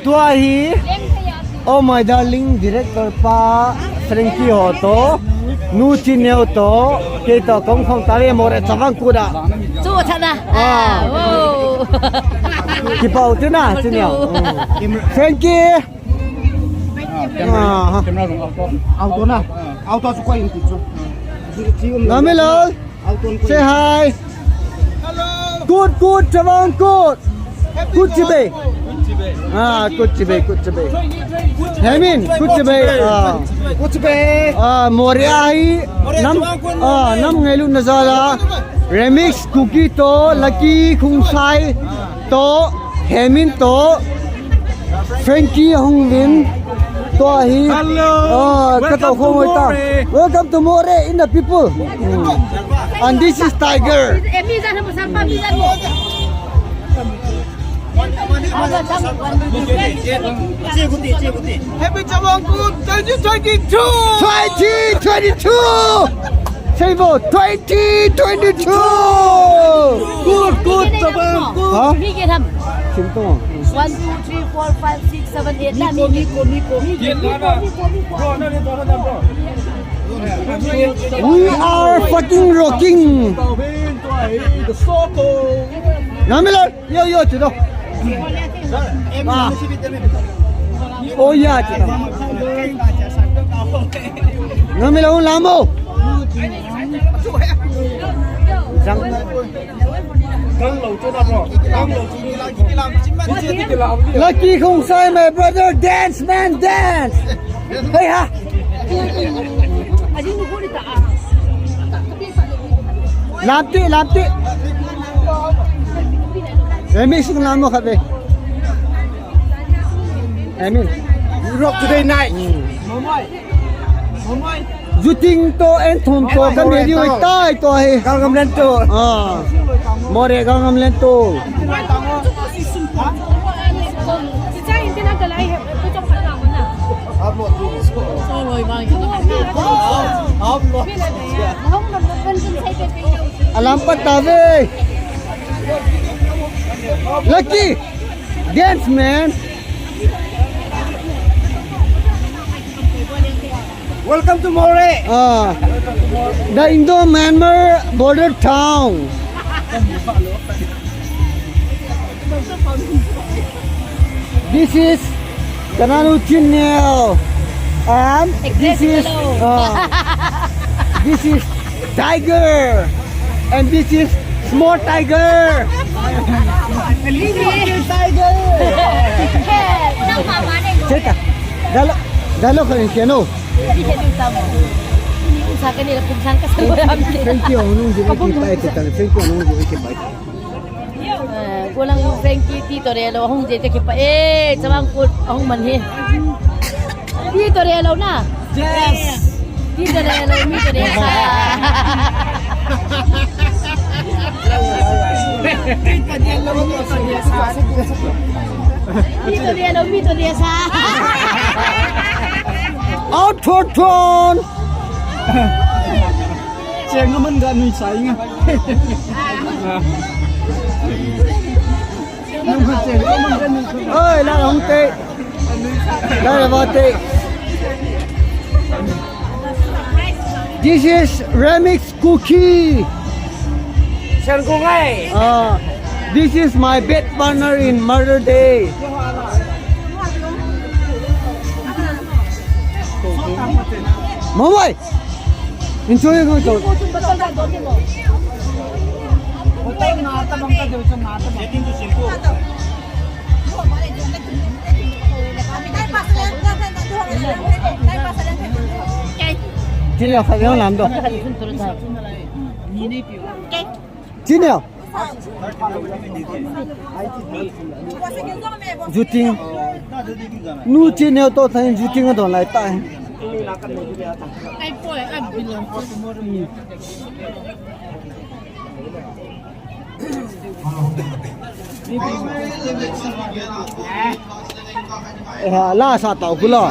Tua hi. Oh my darling director pa Frankie ho to. Nu Chinneo to. Ke to kong khong tare Moreh Chavang Kut a. Chu thana. Wow. Ki pau tu na Chinneo. Frankie. Auto na. Auto su quay ti chu. Namilo. Say hi. Hello. Good Chavang Kut. Good chibe. Good chibe. Hemin, good chibe. Good chibe. Moreh hi. Nam ngelu nazara. Remix Kuki to, Lucky Khungsai to, Hemin to, Frankie Hongwin to hi. Hello. Welcome to Moreh in the people. And this is Tiger. Happy Chavang Kut 2022. 2022. Sabo 2022. Good Chavang Kut. Huh? พี่เกทำ Simple. 1 2 3 4 5 6 7 8นะมี We are fucking rocking. Namilo, yo, chito. Oh yeah, chito. Namilo un lamo. Lucky Khungsai, my brother, dance man, dance. Hey ha. Lapti. Remix ng lamo kabe. Amin. Rock today night. Juting to and thum to kami di tai to he. Kalgam len to. Moreh Chavang Kut. Alam pa tabi. Lucky. Dance man. Welcome to Moreh. The Indo-Myanmar border town. This is Kananu Chinneo, and this is Tiger, and this is small Tiger. Ceta, dalo kalian piano. Usahakan nila pungsan ka sa marami. Frankie, nung di kita itu tan. Frankie, nung di kita itu. Kulang Frankie Tito Relo hong jete ki pa Chavang Kut hong manhi. Tito Relo na. Yes. Tito Relo mi to desa. Tito Relo mi to desa. Out for turn. Cheng nó mình gần mình sấy nha. Ơi, là không tệ. Đây là bao tệ. This is Remix Kuki. Cheng cô ngay. This is my bed partner in Murder Day. Mày, enjoy cái chỗ. Chinneo phải không làm đâu. Chinneo. Juting. Nu Chinneo Touthang juting ở đó lại tại. La sa tàu cứ lo.